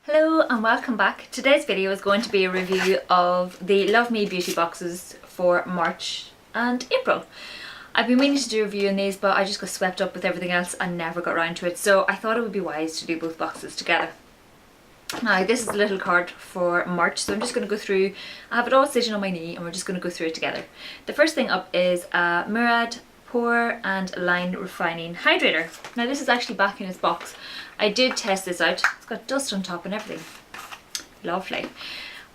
Hello and welcome back. Today's video is going to be a review of the Love Me beauty boxes for March and April. I've been meaning to do a review on these, but I just got swept up with everything else and never got around to it, so I thought it would be wise to do both boxes together. Now this is a little card for March, so I'm just going to go through. I have it all sitting on my knee and we're just going to go through it together. The first thing up is a Murad Pore and Line Refining Hydrator. Now this is actually back in its box. I did test this out. It's got dust on top and everything. Lovely.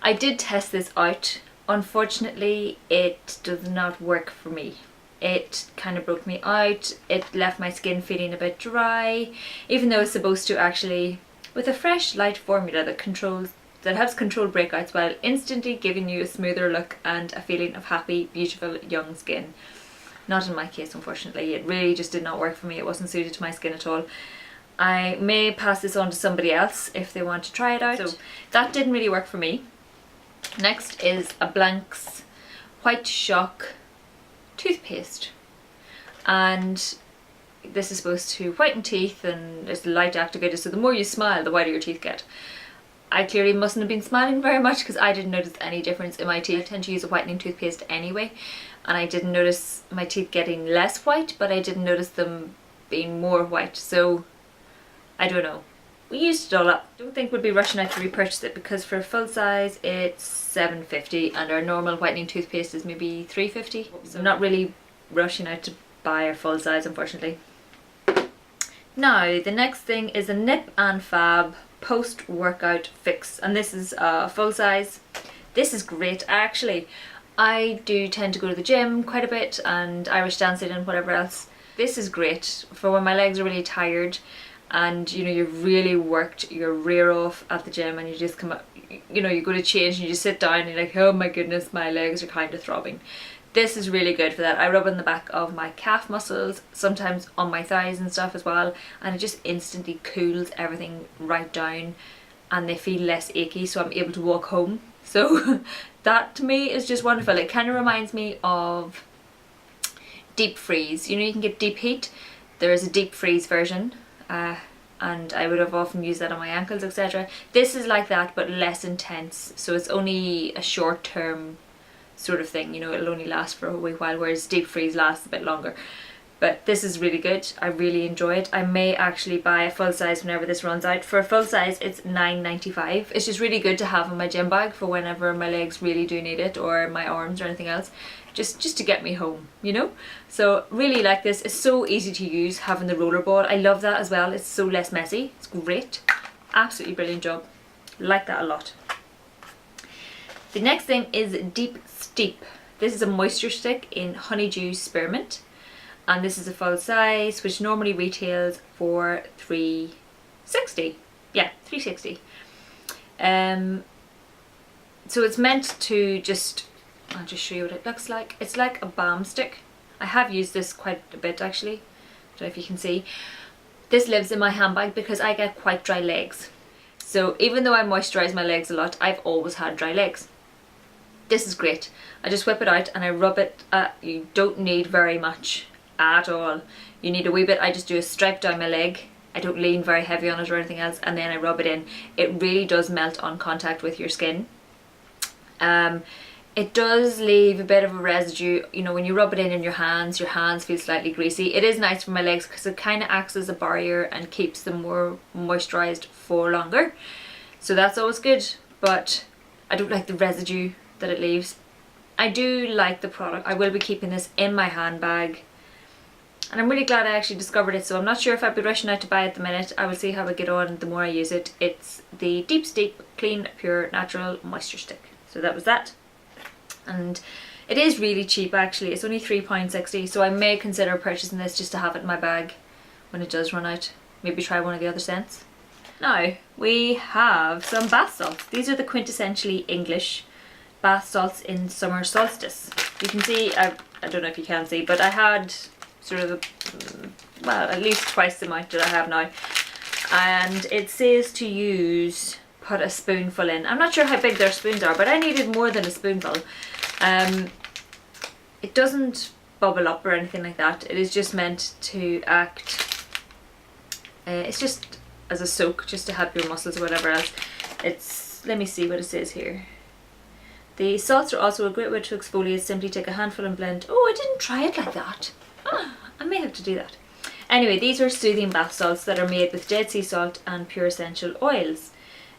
I did test this out. Unfortunately, it does not work for me. It kind of broke me out. It left my skin feeling a bit dry, even though it's supposed to actually, with a fresh light formula that helps control breakouts while instantly giving you a smoother look and a feeling of happy, beautiful, young skin. Not in my case, unfortunately. It really just did not work for me. It wasn't suited to my skin at all. I may pass this on to somebody else if they want to try it out. So that didn't really work for me. Next is a Blank's White Shock toothpaste. And this is supposed to whiten teeth and it's light activated, so the more you smile, the whiter your teeth get. I clearly mustn't have been smiling very much because I didn't notice any difference in my teeth. I tend to use a whitening toothpaste anyway, and I didn't notice my teeth getting less white, but I didn't notice them being more white, so I don't know. We used it all up. Don't think we'll be rushing out to repurchase it because for full size it's $7.50 and our normal whitening toothpaste is maybe $3.50. So I'm not really rushing out to buy a full size, unfortunately. Now the next thing is a nip+fab Post Workout Fix, and this is full size. This is great actually. I do tend to go to the gym quite a bit and Irish dancing and whatever else. This is great for when my legs are really tired and you know you've really worked your rear off at the gym and you just come up, you know, you go to change and you just sit down and you're like, oh my goodness, my legs are kind of throbbing. This is really good for that. I rub on the back of my calf muscles, sometimes on my thighs and stuff as well, and it just instantly cools everything right down and they feel less achy, so I'm able to walk home. So that to me is just wonderful. It kind of reminds me of deep freeze. You know, you can get deep heat. There is a deep freeze version. And I would have often used that on my ankles, etc. This is like that but less intense, so it's only a short term sort of thing, you know, it'll only last for a wee while, whereas deep freeze lasts a bit longer. But this is really good. I really enjoy it. I may actually buy a full size whenever this runs out. For a full size it's $9.95. It's just really good to have in my gym bag for whenever my legs really do need it, or my arms or anything else. Just to get me home, you know? So really like this. It's so easy to use, having the roller ball. I love that as well. It's so less messy. It's great. Absolutely brilliant job. Like that a lot. The next thing is Deep Steep. This is a moisture stick in honeydew spearmint, and this is a full size, which normally retails for $3.60. Yeah, $3.60. So it's meant to just, I'll just show you what it looks like. It's like a balm stick. I have used this quite a bit actually. Don't know if you can see. This lives in my handbag because I get quite dry legs. So even though I moisturise my legs a lot, I've always had dry legs. This is great. I just whip it out and I rub it. You don't need very much at all. You need a wee bit. I just do a stripe down my leg. I don't lean very heavy on it or anything else, and then I rub it in. It really does melt on contact with your skin. It does leave a bit of a residue, you know, when you rub it in your hands feel slightly greasy. It is nice for my legs because it kind of acts as a barrier and keeps them more moisturised for longer. So that's always good, but I don't like the residue that it leaves. I do like the product. I will be keeping this in my handbag and I'm really glad I actually discovered it, so I'm not sure if I'd be rushing out to buy it at the minute. I will see how I get on the more I use it. It's the Deep Steep Clean Pure Natural Moisture Stick. So that was that. And it is really cheap actually. It's only £3.60, so I may consider purchasing this just to have it in my bag when it does run out. Maybe try one of the other scents. Now we have some bath salts. These are the quintessentially English bath salts in summer solstice. You can see, I don't know if you can see, but I had sort of well, at least twice the amount that I have now, and it says to put a spoonful in. I'm not sure how big their spoons are, but I needed more than a spoonful. It doesn't bubble up or anything like that. It is just meant to act, it's just as a soak, just to help your muscles or whatever else. let me see what it says here. The salts are also a great way to exfoliate. Simply take a handful and blend. Oh, I didn't try it like that. I may have to do that. Anyway, these are soothing bath salts that are made with Dead Sea salt and pure essential oils.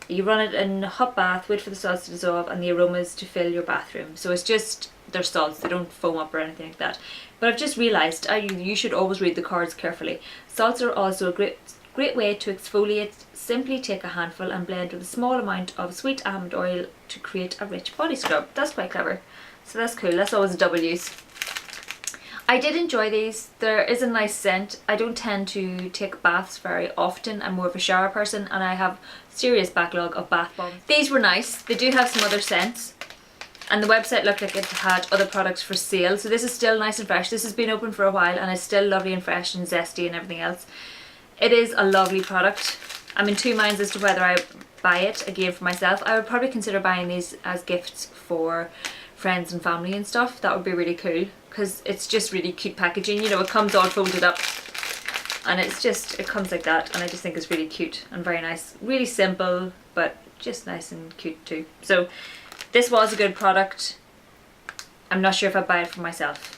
You run it in a hot bath, wait for the salts to dissolve and the aromas to fill your bathroom. So it's just, they're salts, they don't foam up or anything like that. But I've just realised, you should always read the cards carefully. Salts are also a great way to exfoliate. Simply take a handful and blend with a small amount of sweet almond oil to create a rich body scrub. That's quite clever. So that's cool. That's always a double use. I did enjoy these. There is a nice scent. I don't tend to take baths very often. I'm more of a shower person and I have serious backlog of bath bombs. These were nice. They do have some other scents. And the website looked like it had other products for sale. So this is still nice and fresh. This has been open for a while and it's still lovely and fresh and zesty and everything else. It is a lovely product. I'm in two minds as to whether I buy it again for myself. I would probably consider buying these as gifts for friends and family and stuff. That would be really cool because it's just really cute packaging. You know, it comes all folded up and it comes like that, and I just think it's really cute and very nice. Really simple, but just nice and cute too. So this was a good product. I'm not sure if I'd buy it for myself.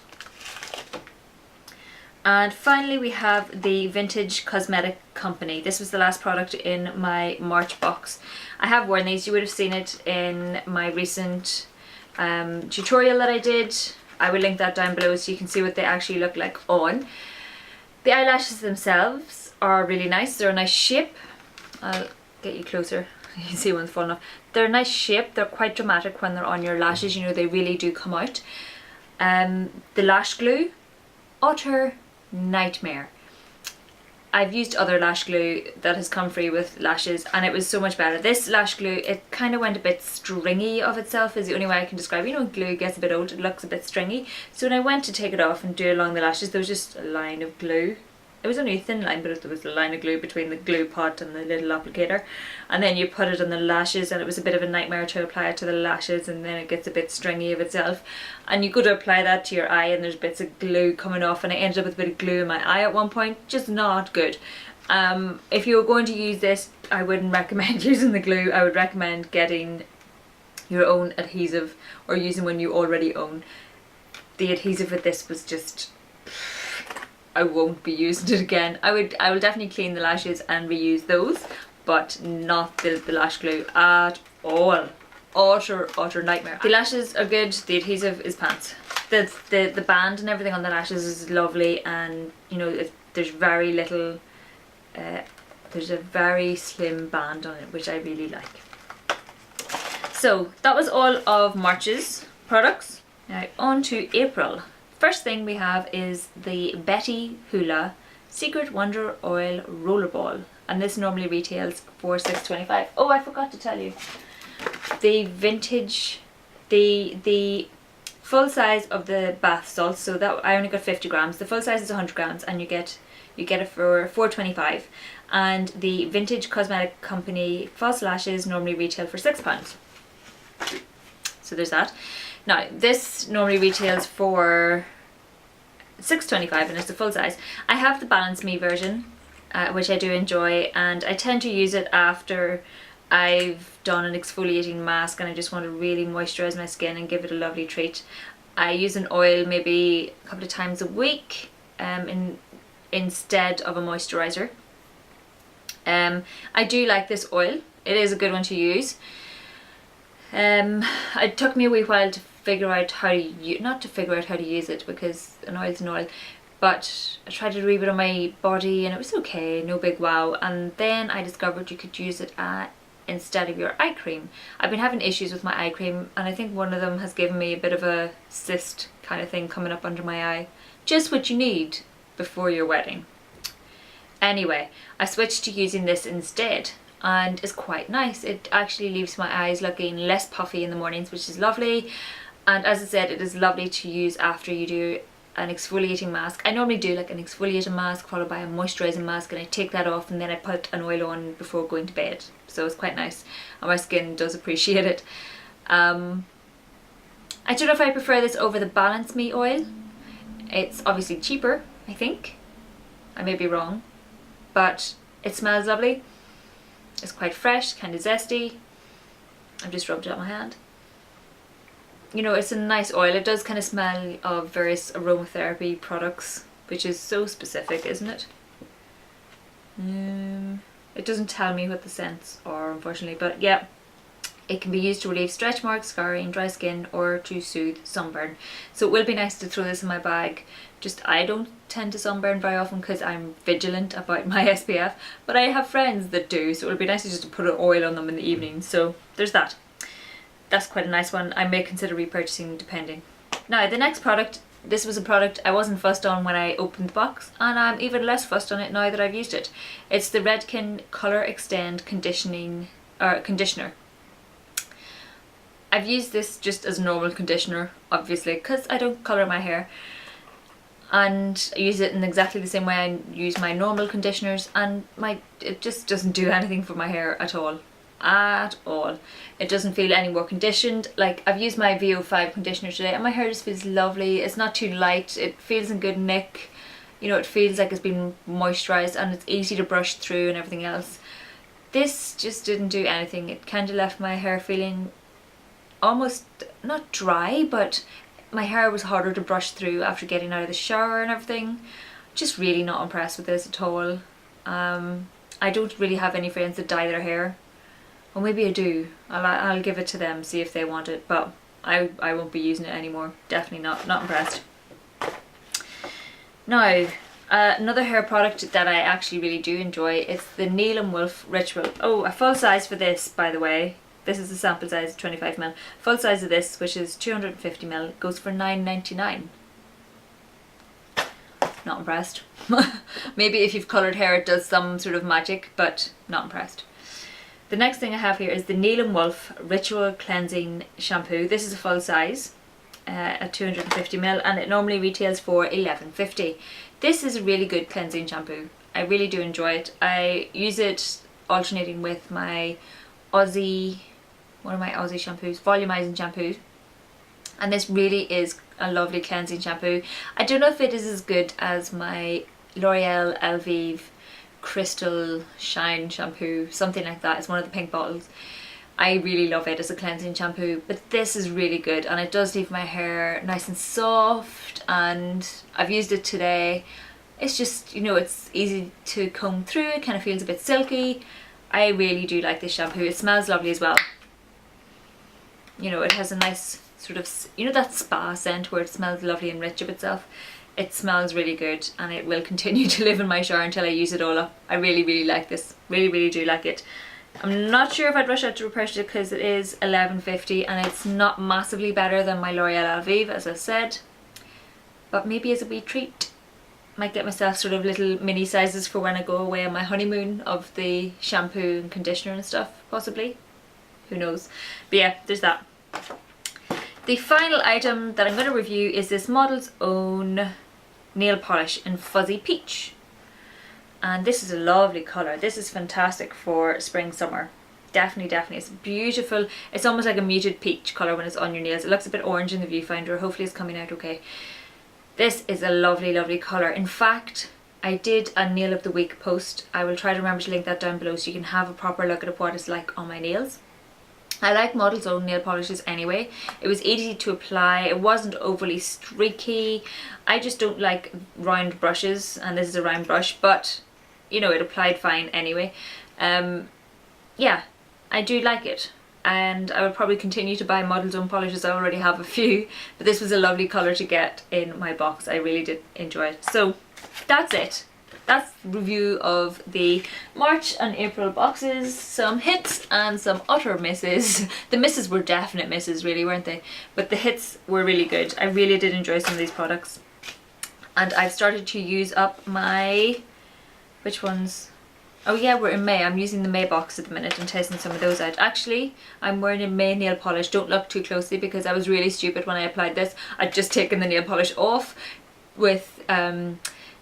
And finally we have the Vintage Cosmetic Company. This was the last product in my March box. I have worn these. You would have seen it in my recent tutorial that I did. I will link that down below so you can see what they actually look like on. The eyelashes themselves are really nice. They're a nice shape. I'll get you closer. You can see one's falling off. They're a nice shape. They're quite dramatic when they're on your lashes. You know, they really do come out. The lash glue, utter nightmare. I've used other lash glue that has come free with lashes and it was so much better. This lash glue, it kind of went a bit stringy of itself, is the only way I can describe it. You know, when glue gets a bit old, it looks a bit stringy. So when I went to take it off and do it along the lashes, there was just a line of glue. It was only a thin line, but there was a line of glue between the glue pot and the little applicator. And then you put it on the lashes and it was a bit of a nightmare to apply it to the lashes, and then it gets a bit stringy of itself. And you go to apply that to your eye and there's bits of glue coming off, and I ended up with a bit of glue in my eye at one point. Just not good. If you were going to use this, I wouldn't recommend using the glue. I would recommend getting your own adhesive or using one you already own. The adhesive with this was just... I won't be using it again. I will definitely clean the lashes and reuse those, but not the lash glue at all. Utter nightmare. The lashes are good, the adhesive is pants. The band and everything on the lashes is lovely, and you know, there's very little, there's a very slim band on it, which I really like. So that was all of March's products. Now on to April. First thing we have is the Betty Hula Secret Wonder Oil Rollerball, and this normally retails for $6.25. Oh, I forgot to tell you, the vintage, the full size of the bath salts, so that I only got 50 grams. The full size is 100 grams, and you get it for $4.25. And the Vintage Cosmetic Company false lashes normally retail for £6. So there's that. Now this normally retails for $6.25 and it's the full size. I have the Balance Me version, which I do enjoy, and I tend to use it after I've done an exfoliating mask and I just want to really moisturize my skin and give it a lovely treat. I use an oil maybe a couple of times a week instead of a moisturizer. I do like this oil. It is a good one to use. It took me a wee while to figure out how to not to figure out how to use it, because an oil's an oil, but I tried to read it on my body and it was okay, no big wow. And then I discovered you could use it instead of your eye cream. I've been having issues with my eye cream, and I think one of them has given me a bit of a cyst kind of thing coming up under my eye. Just what you need before your wedding. Anyway, I switched to using this instead, and it's quite nice. It actually leaves my eyes looking less puffy in the mornings, which is lovely. And as I said, it is lovely to use after you do an exfoliating mask. I normally do like an exfoliating mask followed by a moisturising mask, and I take that off and then I put an oil on before going to bed. So it's quite nice, and my skin does appreciate it. I don't know if I prefer this over the Balance Me oil. It's obviously cheaper, I think. I may be wrong, but it smells lovely. It's quite fresh, kind of zesty. I've just rubbed it on my hand. You know, it's a nice oil. It does kind of smell of various aromatherapy products, which is so specific, isn't it? It doesn't tell me what the scents are, unfortunately, but yeah. It can be used to relieve stretch marks, scarring, dry skin, or to soothe sunburn. So it will be nice to throw this in my bag. Just I don't tend to sunburn very often because I'm vigilant about my SPF, but I have friends that do, so it would be nice just to put an oil on them in the evening. So there's that. That's quite a nice one. I may consider repurchasing depending. Now the next product, this was a product I wasn't fussed on when I opened the box, and I'm even less fussed on it now that I've used it. It's the Redken Colour Extend Conditioner. I've used this just as normal conditioner, obviously, because I don't colour my hair. And I use it in exactly the same way I use my normal conditioners, and it just doesn't do anything for my hair at all. At all. It doesn't feel any more conditioned. Like, I've used my VO5 conditioner today and my hair just feels lovely. It's not too light. It feels in good nick. You know, it feels like it's been moisturised and it's easy to brush through and everything else. This just didn't do anything. It kind of left my hair feeling almost not dry, but my hair was harder to brush through after getting out of the shower and everything. Just really not impressed with this at all. I don't really have any friends that dye their hair. Well, maybe I do. I'll give it to them, see if they want it, but I won't be using it anymore. Definitely not impressed. Now, another hair product that I actually really do enjoy is the Neil & Wolf Ritual. Oh, a full size for this, by the way. This is the sample size, 25ml. Full size of this, which is 250ml, goes for $9.99. Not impressed. Maybe if you've coloured hair it does some sort of magic, but not impressed. The next thing I have here is the Neil & Wolf Ritual Cleansing Shampoo. This is a full size at 250ml, and it normally retails for $11.50. This is a really good cleansing shampoo. I really do enjoy it. I use it alternating with my one of my Aussie shampoos, volumizing shampoo, and this really is a lovely cleansing shampoo. I don't know if it is as good as my L'Oreal Elvive Crystal Shine shampoo, something like that. It's one of the pink bottles. I really love it as a cleansing shampoo, but this is really good, and it does leave my hair nice and soft, and I've used it today. It's just, you know, it's easy to comb through. It kind of feels a bit silky. I really do like this shampoo. It smells lovely as well. You know, it has a nice sort of, you know, that spa scent where it smells lovely and rich of itself. It smells really good, and it will continue to live in my shower until I use it all up. I really like this. Really do like it. I'm not sure if I'd rush out to repurchase it because it is $11.50 and it's not massively better than my L'Oreal Elvive, as I said. But maybe as a wee treat. Might get myself sort of little mini sizes for when I go away on my honeymoon of the shampoo and conditioner and stuff, possibly. Who knows. But yeah, there's that. The final item that I'm going to review is this Model's Own nail polish in Fuzzy Peach. And this is a lovely colour. This is fantastic for spring, summer. Definitely. It's beautiful. It's almost like a muted peach colour when it's on your nails. It looks a bit orange in the viewfinder. Hopefully it's coming out okay. This is a lovely colour. In fact, I did a nail of the week post. I will try to remember to link that down below so you can have a proper look at what it's like on my nails. I like Model's Own nail polishes anyway. It was easy to apply. It wasn't overly streaky. I just don't like round brushes, and this is a round brush, but you know, it applied fine anyway. Yeah, I do like it, and I will probably continue to buy Model's Own polishes. I already have a few, but this was a lovely colour to get in my box. I really did enjoy it. So that's it. That's the review of the March and April boxes. Some hits and some utter misses. The misses were definite misses really, weren't they? But the hits were really good. I really did enjoy some of these products. And I've started to use up my... which ones? Oh yeah, we're in May. I'm using the May box at the minute and testing some of those out. Actually, I'm wearing a May nail polish. Don't look too closely because I was really stupid when I applied this. I'd just taken the nail polish off with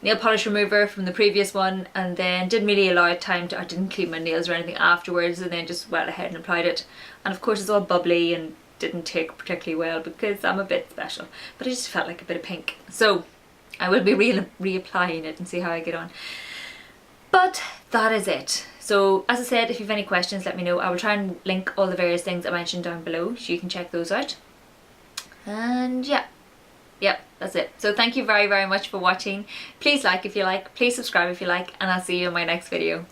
nail polish remover from the previous one, and then didn't really allow it time to, I didn't clean my nails or anything afterwards, and then just went ahead and applied it. And of course it's all bubbly and didn't take particularly well because I'm a bit special, but it just felt like a bit of pink. So I will be reapplying it and see how I get on. But that is it. So as I said, if you have any questions, let me know. I will try and link all the various things I mentioned down below so you can check those out. And yeah, that's it. So thank you very much for watching. Please like if you like, please subscribe if you like, and I'll see you in my next video.